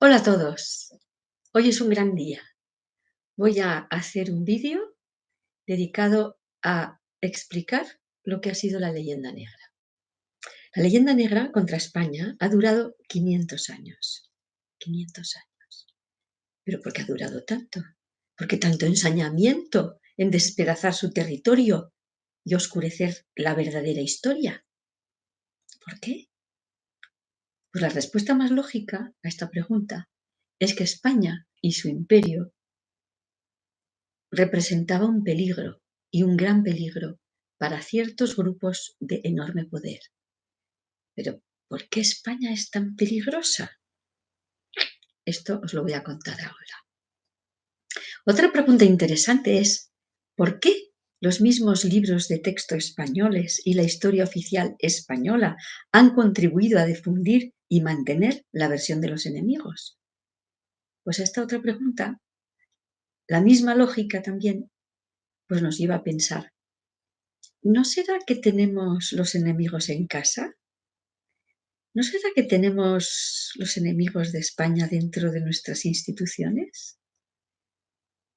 Hola a todos, hoy es un gran día. Voy a hacer un vídeo dedicado a explicar lo que ha sido la leyenda negra. La leyenda negra contra España ha durado 500 años. 500 años. ¿Pero por qué ha durado tanto? ¿Por qué tanto ensañamiento en despedazar su territorio y oscurecer la verdadera historia? ¿Por qué? Pues la respuesta más lógica a esta pregunta es que España y su imperio representaba un peligro, y un gran peligro, para ciertos grupos de enorme poder. Pero, ¿por qué España es tan peligrosa? Esto os lo voy a contar ahora. Otra pregunta interesante es, ¿por qué los mismos libros de texto españoles y la historia oficial española han contribuido a difundir y mantener la versión de los enemigos? Pues a esta otra pregunta, la misma lógica también, pues nos lleva a pensar, ¿no será que tenemos los enemigos en casa? ¿No será que tenemos los enemigos de España dentro de nuestras instituciones?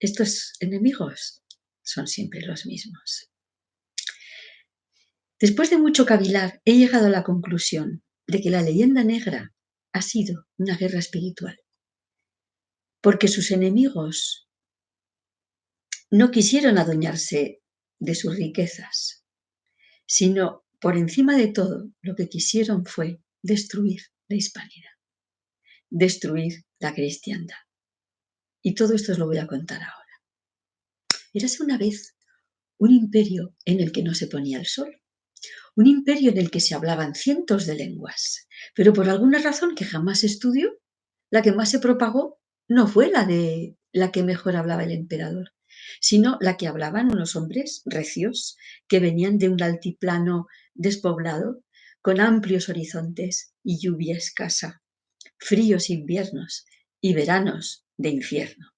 Estos enemigos son siempre los mismos. Después de mucho cavilar, he llegado a la conclusión de que la leyenda negra ha sido una guerra espiritual, porque sus enemigos no quisieron adueñarse de sus riquezas, sino, por encima de todo, lo que quisieron fue destruir la hispanidad, destruir la cristiandad. Y todo esto os lo voy a contar ahora. Érase una vez un imperio en el que no se ponía el sol, un imperio en el que se hablaban cientos de lenguas, pero por alguna razón que jamás se estudió, la que más se propagó no fue la de la que mejor hablaba el emperador, sino la que hablaban unos hombres recios que venían de un altiplano despoblado, con amplios horizontes y lluvia escasa, fríos inviernos y veranos de infierno.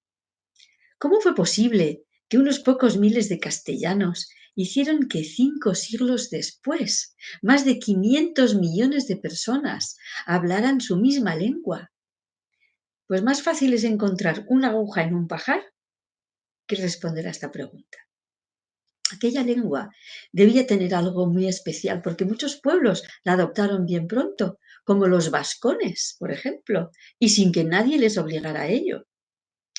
¿Cómo fue posible que unos pocos miles de castellanos hicieron que 5 siglos después más de 500 millones de personas hablaran su misma lengua? Pues más fácil es encontrar una aguja en un pajar que responder a esta pregunta. Aquella lengua debía tener algo muy especial porque muchos pueblos la adoptaron bien pronto, como los vascones, por ejemplo, y sin que nadie les obligara a ello.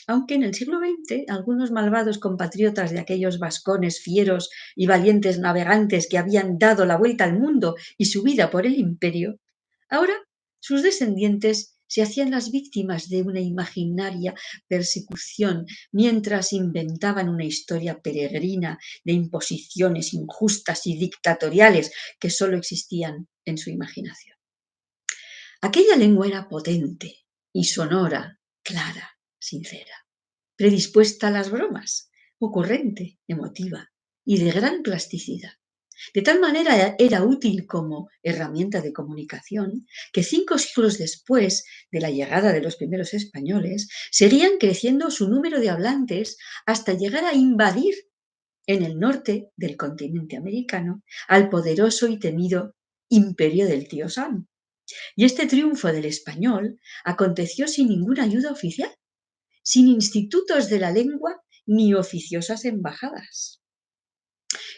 Aunque en el siglo XX algunos malvados compatriotas de aquellos vascones fieros y valientes navegantes que habían dado la vuelta al mundo y su vida por el imperio, ahora sus descendientes se hacían las víctimas de una imaginaria persecución mientras inventaban una historia peregrina de imposiciones injustas y dictatoriales que solo existían en su imaginación. Aquella lengua era potente y sonora, clara, sincera, predispuesta a las bromas, ocurrente, emotiva y de gran plasticidad. De tal manera era útil como herramienta de comunicación que 5 siglos después de la llegada de los primeros españoles, seguían creciendo su número de hablantes hasta llegar a invadir en el norte del continente americano al poderoso y temido Imperio del Tío Sam. Y este triunfo del español aconteció sin ninguna ayuda oficial, sin institutos de la lengua ni oficiosas embajadas.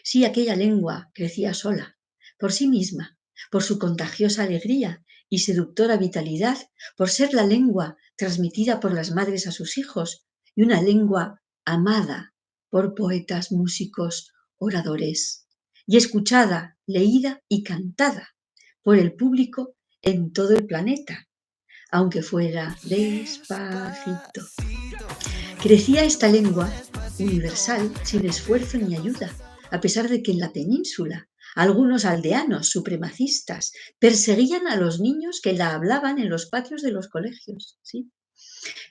Sí, aquella lengua crecía sola, por sí misma, por su contagiosa alegría y seductora vitalidad, por ser la lengua transmitida por las madres a sus hijos y una lengua amada por poetas, músicos, oradores, y escuchada, leída y cantada por el público en todo el planeta, aunque fuera despacito. Crecía esta lengua universal sin esfuerzo ni ayuda, a pesar de que en la península algunos aldeanos supremacistas perseguían a los niños que la hablaban en los patios de los colegios, ¿sí?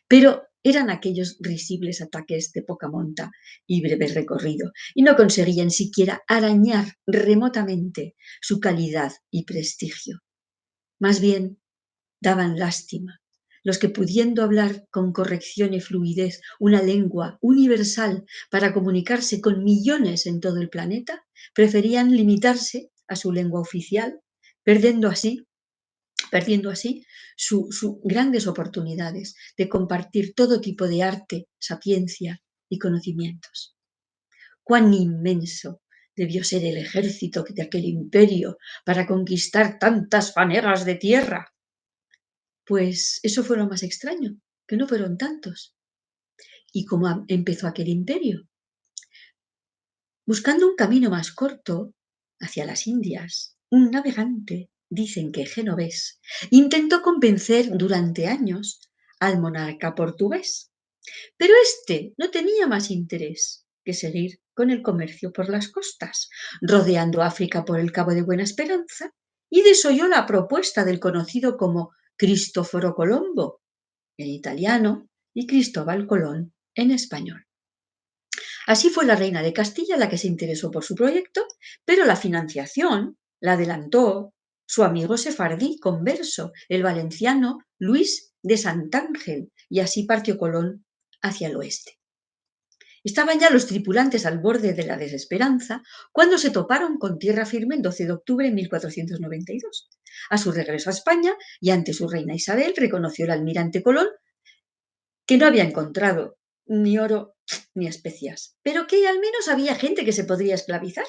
Pero eran aquellos risibles ataques de poca monta y breve recorrido, y no conseguían siquiera arañar remotamente su calidad y prestigio. Más bien, daban lástima los que, pudiendo hablar con corrección y fluidez una lengua universal para comunicarse con millones en todo el planeta, preferían limitarse a su lengua oficial, perdiendo así perdiendo así sus grandes oportunidades de compartir todo tipo de arte, sapiencia y conocimientos. Cuán inmenso debió ser el ejército de aquel imperio para conquistar tantas fanegas de tierra. Pues eso fue lo más extraño, que no fueron tantos. ¿Y cómo empezó aquel imperio? Buscando un camino más corto hacia las Indias, un navegante, dicen que genovés, intentó convencer durante años al monarca portugués, pero este no tenía más interés que seguir con el comercio por las costas, rodeando África por el Cabo de Buena Esperanza, y desoyó la propuesta del conocido como Cristoforo Colombo en italiano y Cristóbal Colón en español. Así fue la reina de Castilla la que se interesó por su proyecto, pero la financiación la adelantó su amigo sefardí converso, el valenciano Luis de Santángel, y así partió Colón hacia el oeste. Estaban ya los tripulantes al borde de la desesperanza cuando se toparon con tierra firme el 12 de octubre de 1492. A su regreso a España y ante su reina Isabel, reconoció el almirante Colón que no había encontrado ni oro ni especias, pero que al menos había gente que se podría esclavizar,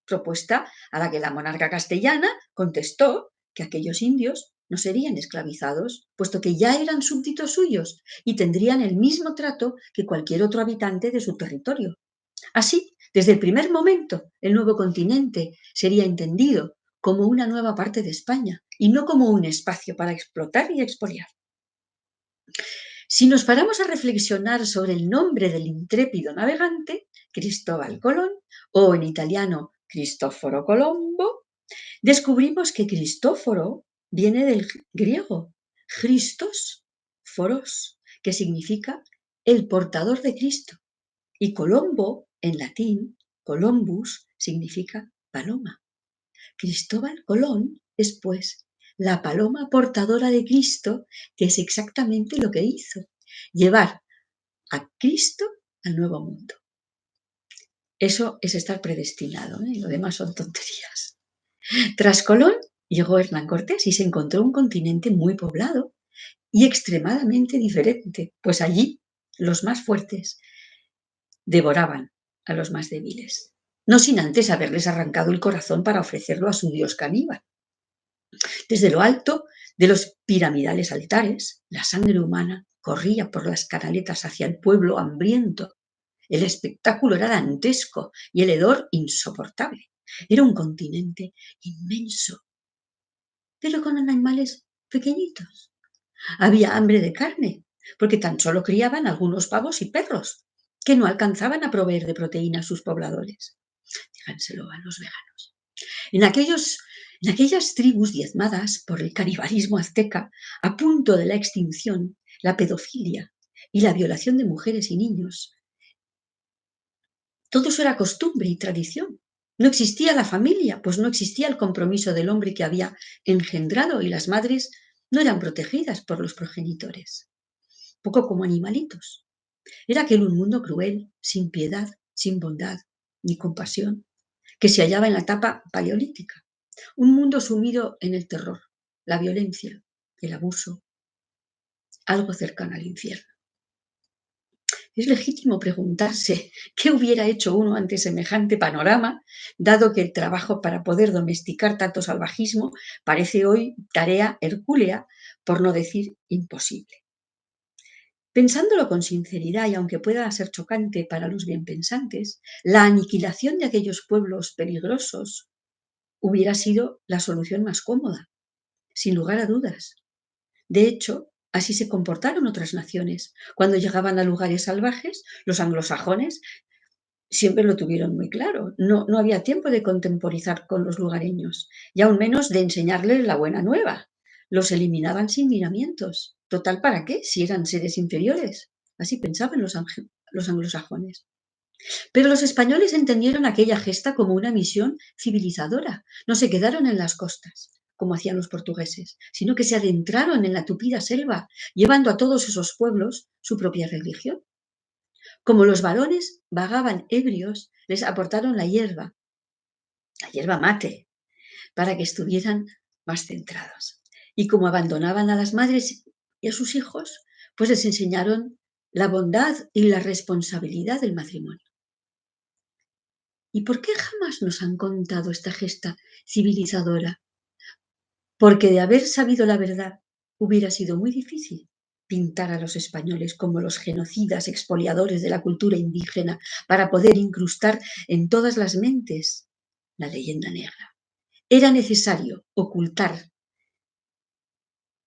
propuesta a la que la monarca castellana contestó que aquellos indios no serían esclavizados, puesto que ya eran súbditos suyos y tendrían el mismo trato que cualquier otro habitante de su territorio. Así, desde el primer momento, el nuevo continente sería entendido como una nueva parte de España y no como un espacio para explotar y expoliar. Si nos paramos a reflexionar sobre el nombre del intrépido navegante, Cristóbal Colón, o en italiano Cristoforo Colombo, descubrimos que Cristóforo viene del griego Christos, foros, que significa el portador de Cristo, y Colombo, en latín, Columbus, significa paloma. Cristóbal Colón es, pues, la paloma portadora de Cristo, que es exactamente lo que hizo, llevar a Cristo al nuevo mundo. Eso es estar predestinado, ¿eh? Lo demás son tonterías. Tras Colón llegó Hernán Cortés y se encontró un continente muy poblado y extremadamente diferente, pues allí los más fuertes devoraban a los más débiles, no sin antes haberles arrancado el corazón para ofrecerlo a su dios caníbal. Desde lo alto de los piramidales altares, la sangre humana corría por las canaletas hacia el pueblo hambriento. El espectáculo era dantesco y el hedor insoportable. Era un continente inmenso, pero con animales pequeñitos. Había hambre de carne, porque tan solo criaban algunos pavos y perros, que no alcanzaban a proveer de proteína a sus pobladores. Díganselo a los veganos. En aquellas tribus diezmadas por el canibalismo azteca, a punto de la extinción, la pedofilia y la violación de mujeres y niños, todo eso era costumbre y tradición. No existía la familia, pues no existía el compromiso del hombre que había engendrado y las madres no eran protegidas por los progenitores, poco como animalitos. Era aquel un mundo cruel, sin piedad, sin bondad ni compasión, que se hallaba en la etapa paleolítica. Un mundo sumido en el terror, la violencia, el abuso, algo cercano al infierno. Es legítimo preguntarse qué hubiera hecho uno ante semejante panorama, dado que el trabajo para poder domesticar tanto salvajismo parece hoy tarea hercúlea, por no decir imposible. Pensándolo con sinceridad y aunque pueda ser chocante para los bienpensantes, la aniquilación de aquellos pueblos peligrosos hubiera sido la solución más cómoda, sin lugar a dudas. De hecho, así se comportaron otras naciones. Cuando llegaban a lugares salvajes, los anglosajones siempre lo tuvieron muy claro. No había tiempo de contemporizar con los lugareños, y aún menos de enseñarles la buena nueva. Los eliminaban sin miramientos. Total, ¿para qué? Si eran seres inferiores. Así pensaban los anglosajones. Pero los españoles entendieron aquella gesta como una misión civilizadora. No se quedaron en las costas, como hacían los portugueses, sino que se adentraron en la tupida selva, llevando a todos esos pueblos su propia religión. Como los varones vagaban ebrios, les aportaron la hierba mate, para que estuvieran más centrados. Y como abandonaban a las madres y a sus hijos, pues les enseñaron la bondad y la responsabilidad del matrimonio. ¿Y por qué jamás nos han contado esta gesta civilizadora? Porque de haber sabido la verdad, hubiera sido muy difícil pintar a los españoles como los genocidas expoliadores de la cultura indígena para poder incrustar en todas las mentes la leyenda negra. Era necesario ocultar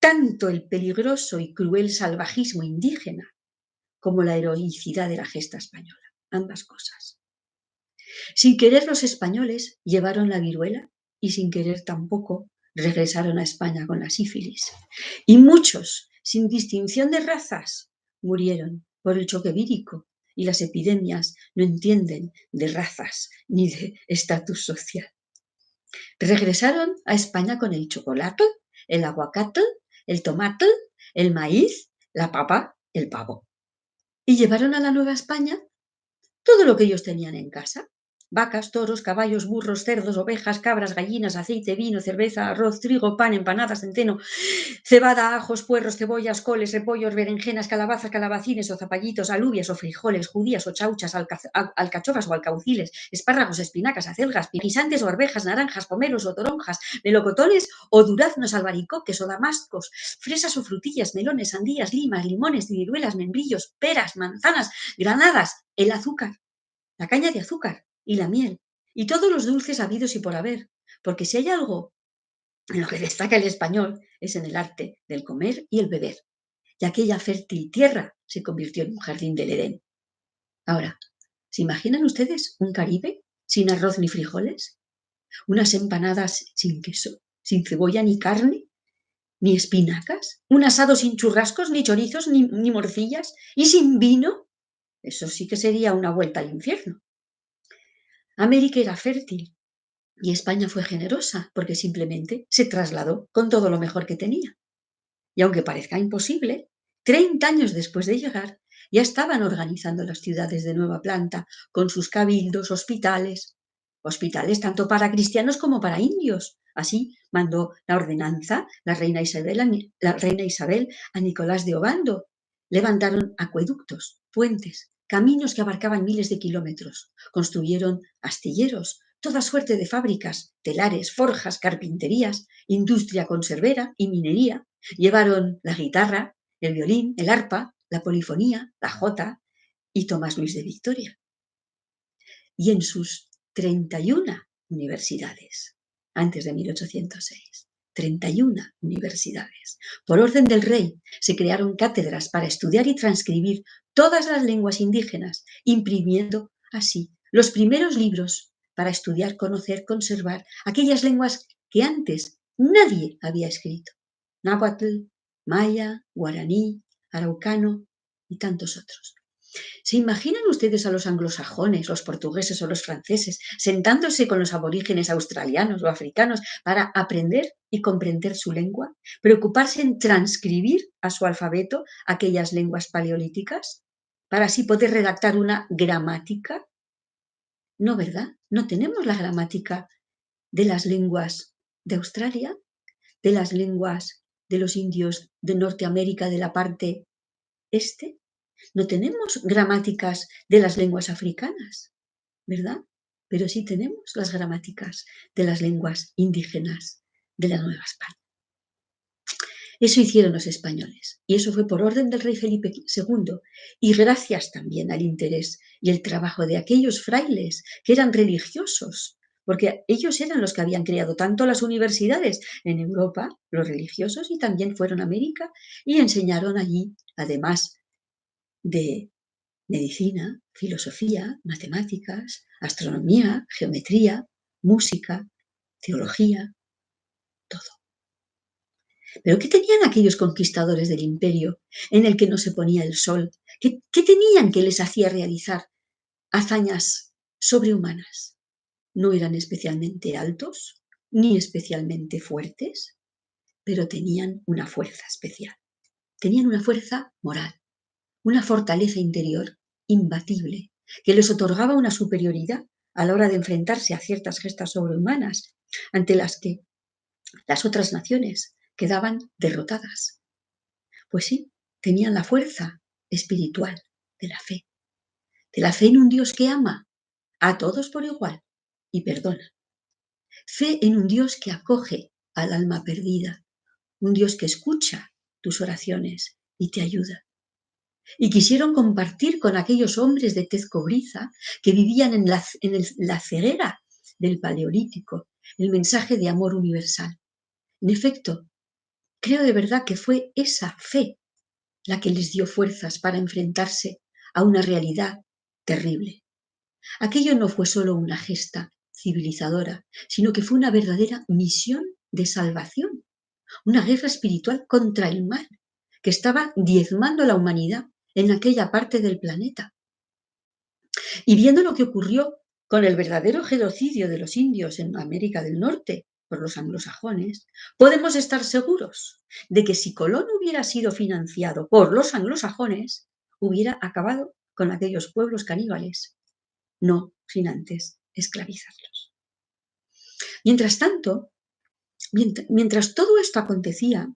tanto el peligroso y cruel salvajismo indígena como la heroicidad de la gesta española, ambas cosas. Sin querer los españoles llevaron la viruela y sin querer tampoco regresaron a España con la sífilis. Y muchos, sin distinción de razas, murieron por el choque vírico y las epidemias no entienden de razas ni de estatus social. Regresaron a España con el chocolate, el aguacate, el tomate, el maíz, la papa, el pavo. Y llevaron a la Nueva España todo lo que ellos tenían en casa: vacas, toros, caballos, burros, cerdos, ovejas, cabras, gallinas, aceite, vino, cerveza, arroz, trigo, pan, empanadas, centeno, cebada, ajos, puerros, cebollas, coles, repollos, berenjenas, calabazas, calabacines o zapallitos, alubias o frijoles, judías o chauchas, alcachofas o alcauciles, espárragos, espinacas, acelgas, guisantes o arvejas, naranjas, pomelos o toronjas, melocotones o duraznos, albaricoques o damascos, fresas o frutillas, melones, sandías, limas, limones, ciruelas, membrillos, peras, manzanas, granadas, el azúcar, la caña de azúcar y la miel, y todos los dulces habidos y por haber, porque si hay algo en lo que destaca el español es en el arte del comer y el beber, y aquella fértil tierra se convirtió en un jardín del Edén. Ahora, ¿se imaginan ustedes un Caribe sin arroz ni frijoles? ¿Unas empanadas sin queso, sin cebolla ni carne, ni espinacas? ¿Un asado sin churrascos, ni chorizos, ni morcillas? ¿Y sin vino? Eso sí que sería una vuelta al infierno. América era fértil y España fue generosa porque simplemente se trasladó con todo lo mejor que tenía. Y aunque parezca imposible, 30 años después de llegar, ya estaban organizando las ciudades de nueva planta con sus cabildos, hospitales tanto para cristianos como para indios. Así mandó la ordenanza la reina Isabel a Nicolás de Obando. Levantaron acueductos, puentes, caminos que abarcaban miles de kilómetros. Construyeron astilleros, toda suerte de fábricas, telares, forjas, carpinterías, industria conservera y minería. Llevaron la guitarra, el violín, el arpa, la polifonía, la jota y Tomás Luis de Victoria. Y en sus 31 universidades, antes de 1806, 31 universidades. Por orden del rey se crearon cátedras para estudiar y transcribir todas las lenguas indígenas, imprimiendo así los primeros libros para estudiar, conocer, conservar aquellas lenguas que antes nadie había escrito: náhuatl, maya, guaraní, araucano y tantos otros. ¿Se imaginan ustedes a los anglosajones, los portugueses o los franceses sentándose con los aborígenes australianos o africanos para aprender y comprender su lengua? ¿Preocuparse en transcribir a su alfabeto aquellas lenguas paleolíticas para así poder redactar una gramática? No, ¿verdad? No tenemos la gramática de las lenguas de Australia, de las lenguas de los indios de Norteamérica de la parte este. No tenemos gramáticas de las lenguas africanas, ¿verdad? Pero sí tenemos las gramáticas de las lenguas indígenas de la Nueva España. Eso hicieron los españoles y eso fue por orden del rey Felipe II y gracias también al interés y el trabajo de aquellos frailes que eran religiosos, porque ellos eran los que habían creado tanto las universidades en Europa, los religiosos, y también fueron a América y enseñaron allí, además de medicina, filosofía, matemáticas, astronomía, geometría, música, teología, todo. ¿Pero qué tenían aquellos conquistadores del imperio en el que no se ponía el sol? ¿Qué tenían que les hacía realizar hazañas sobrehumanas? No eran especialmente altos ni especialmente fuertes, pero tenían una fuerza especial. Tenían una fuerza moral, una fortaleza interior imbatible, que les otorgaba una superioridad a la hora de enfrentarse a ciertas gestas sobrehumanas ante las que las otras naciones quedaban derrotadas. Pues sí, tenían la fuerza espiritual de la fe en un Dios que ama a todos por igual y perdona. Fe en un Dios que acoge al alma perdida, un Dios que escucha tus oraciones y te ayuda. Y quisieron compartir con aquellos hombres de tez cobriza que vivían en la ceguera del Paleolítico el mensaje de amor universal. En efecto, creo de verdad que fue esa fe la que les dio fuerzas para enfrentarse a una realidad terrible. Aquello no fue solo una gesta civilizadora, sino que fue una verdadera misión de salvación, una guerra espiritual contra el mal, que estaba diezmando a la humanidad en aquella parte del planeta. Y viendo lo que ocurrió con el verdadero genocidio de los indios en América del Norte por los anglosajones, podemos estar seguros de que si Colón hubiera sido financiado por los anglosajones, hubiera acabado con aquellos pueblos caníbales, no sin antes esclavizarlos. Mientras tanto, mientras todo esto acontecía,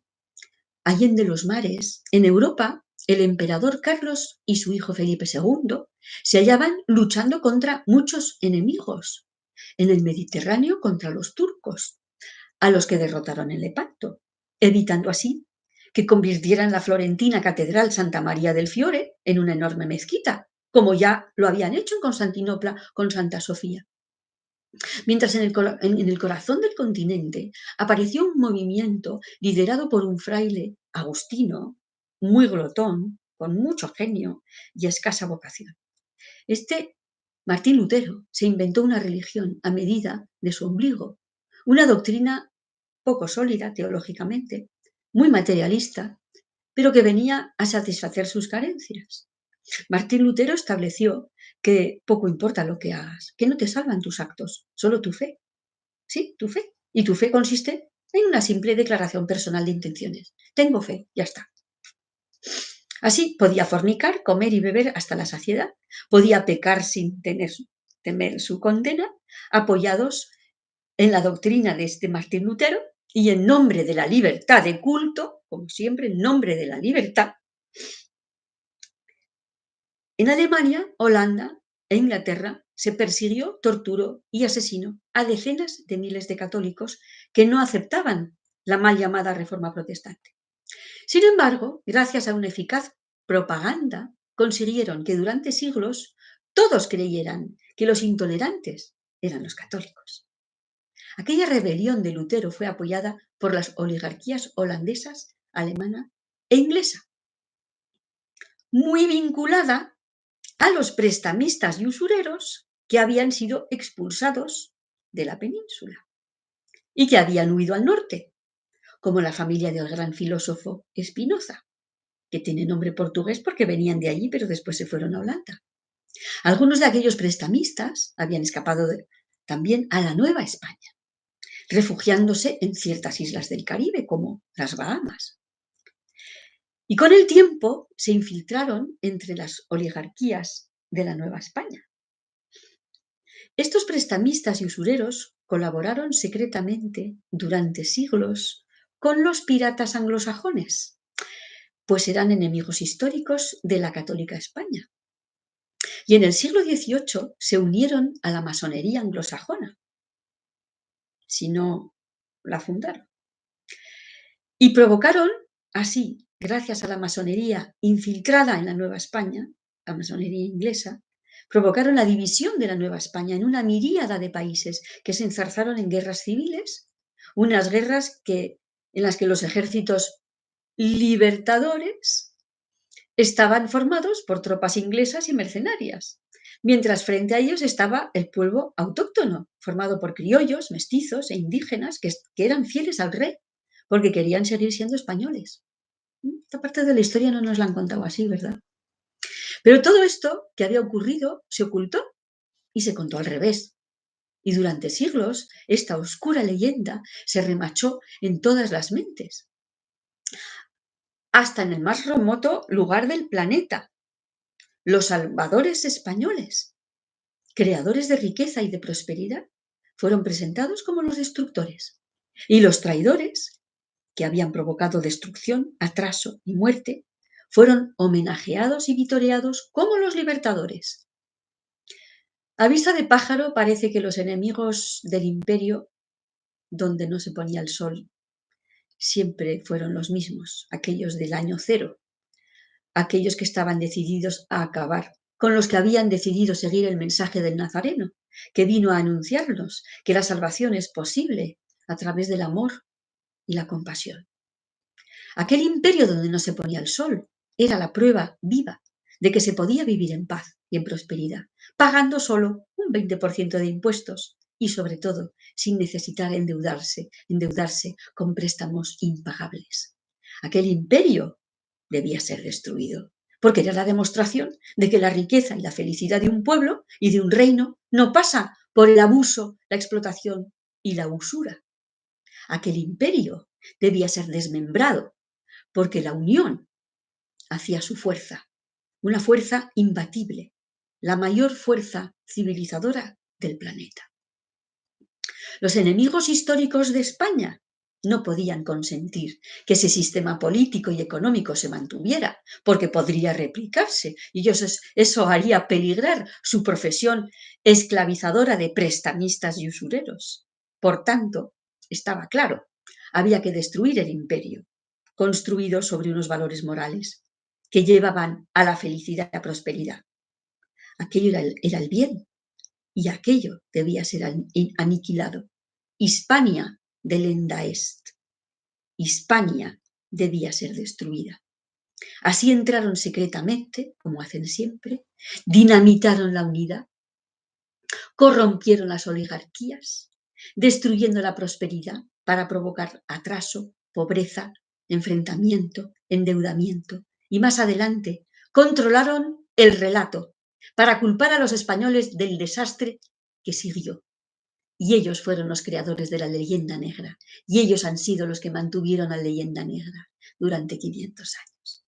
allende los mares, en Europa, el emperador Carlos y su hijo Felipe II se hallaban luchando contra muchos enemigos. En el Mediterráneo contra los turcos, a los que derrotaron en Lepanto, evitando así que convirtieran la florentina Catedral Santa María del Fiore en una enorme mezquita, como ya lo habían hecho en Constantinopla con Santa Sofía. Mientras en el corazón del continente apareció un movimiento liderado por un fraile agustino, muy glotón, con mucho genio y escasa vocación. Este Martín Lutero se inventó una religión a medida de su ombligo, una doctrina poco sólida teológicamente, muy materialista, pero que venía a satisfacer sus carencias. Martín Lutero estableció que poco importa lo que hagas, que no te salvan tus actos, solo tu fe. Sí, tu fe. Y tu fe consiste en una simple declaración personal de intenciones. Tengo fe, ya está. Así podía fornicar, comer y beber hasta la saciedad, podía pecar sin temer su condena, apoyados en la doctrina de este Martín Lutero y en nombre de la libertad de culto, como siempre, en nombre de la libertad. En Alemania, Holanda e Inglaterra se persiguió, torturó y asesinó a decenas de miles de católicos que no aceptaban la mal llamada Reforma Protestante. Sin embargo, gracias a una eficaz propaganda, consiguieron que durante siglos todos creyeran que los intolerantes eran los católicos. Aquella rebelión de Lutero fue apoyada por las oligarquías holandesas, alemana e inglesa, muy vinculada a los prestamistas y usureros que habían sido expulsados de la península y que habían huido al norte, como la familia del gran filósofo Spinoza, que tiene nombre portugués porque venían de allí, pero después se fueron a Holanda. Algunos de aquellos prestamistas habían escapado también a la Nueva España, refugiándose en ciertas islas del Caribe, como las Bahamas. Y con el tiempo se infiltraron entre las oligarquías de la Nueva España. Estos prestamistas y usureros colaboraron secretamente durante siglos con los piratas anglosajones, pues eran enemigos históricos de la católica España. Y en el siglo XVIII se unieron a la masonería anglosajona, si no la fundaron. Y provocaron así, gracias a la masonería infiltrada en la Nueva España, la masonería inglesa, provocaron la división de la Nueva España en una miríada de países que se enzarzaron en guerras civiles, unas guerras en las que los ejércitos libertadores estaban formados por tropas inglesas y mercenarias, mientras frente a ellos estaba el pueblo autóctono, formado por criollos, mestizos e indígenas que eran fieles al rey, porque querían seguir siendo españoles. Esta parte de la historia no nos la han contado así, ¿verdad? Pero todo esto que había ocurrido se ocultó y se contó al revés. Y durante siglos esta oscura leyenda se remachó en todas las mentes, hasta en el más remoto lugar del planeta. Los salvadores españoles, creadores de riqueza y de prosperidad, fueron presentados como los destructores. Y los traidores que habían provocado destrucción, atraso y muerte, fueron homenajeados y vitoreados como los libertadores. A vista de pájaro parece que los enemigos del imperio, donde no se ponía el sol, siempre fueron los mismos, aquellos del año cero, aquellos que estaban decididos a acabar, con los que habían decidido seguir el mensaje del Nazareno, que vino a anunciarnos que la salvación es posible a través del amor y la compasión. Aquel imperio donde no se ponía el sol era la prueba viva de que se podía vivir en paz y en prosperidad, pagando solo un 20% de impuestos y, sobre todo, sin necesitar endeudarse con préstamos impagables. Aquel imperio debía ser destruido, porque era la demostración de que la riqueza y la felicidad de un pueblo y de un reino no pasa por el abuso, la explotación y la usura. Aquel imperio debía ser desmembrado, porque la unión hacía su fuerza, una fuerza imbatible, la mayor fuerza civilizadora del planeta. Los enemigos históricos de España no podían consentir que ese sistema político y económico se mantuviera, porque podría replicarse y eso haría peligrar su profesión esclavizadora de prestamistas y usureros. Por tanto, estaba claro, había que destruir el imperio, construido sobre unos valores morales que llevaban a la felicidad y la prosperidad. Aquello era el bien y aquello debía ser aniquilado. Hispania delenda est. Hispania debía ser destruida. Así entraron secretamente, como hacen siempre, dinamitaron la unidad, corrompieron las oligarquías, destruyendo la prosperidad para provocar atraso, pobreza, enfrentamiento, endeudamiento y más adelante controlaron el relato para culpar a los españoles del desastre que siguió. Y ellos fueron los creadores de la leyenda negra y ellos han sido los que mantuvieron la leyenda negra durante 500 años.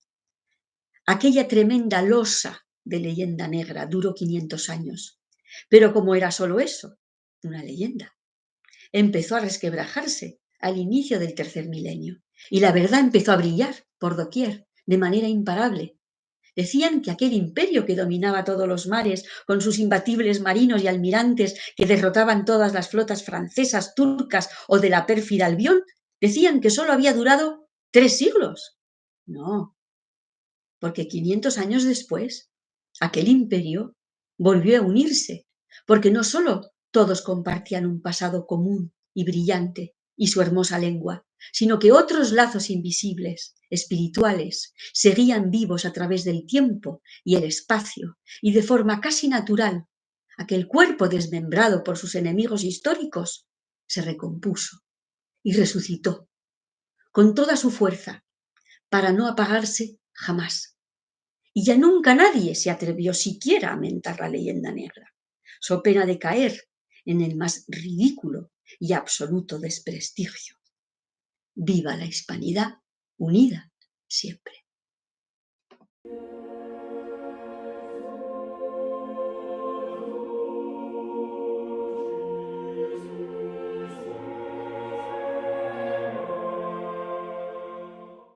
Aquella tremenda losa de leyenda negra duró 500 años, pero como era solo eso, una leyenda, empezó a resquebrajarse al inicio del tercer milenio y la verdad empezó a brillar por doquier de manera imparable. Decían que aquel imperio que dominaba todos los mares, con sus imbatibles marinos y almirantes que derrotaban todas las flotas francesas, turcas o de la pérfida Albión, decían que solo había durado 3 siglos. No, porque 500 años después, aquel imperio volvió a unirse, porque no solo todos compartían un pasado común y brillante y su hermosa lengua, sino que otros lazos invisibles, espirituales, seguían vivos a través del tiempo y el espacio, y de forma casi natural, aquel cuerpo desmembrado por sus enemigos históricos se recompuso y resucitó con toda su fuerza para no apagarse jamás. Y ya nunca nadie se atrevió siquiera a mentar la leyenda negra, so pena de caer en el más ridículo y absoluto desprestigio. Viva la hispanidad unida siempre.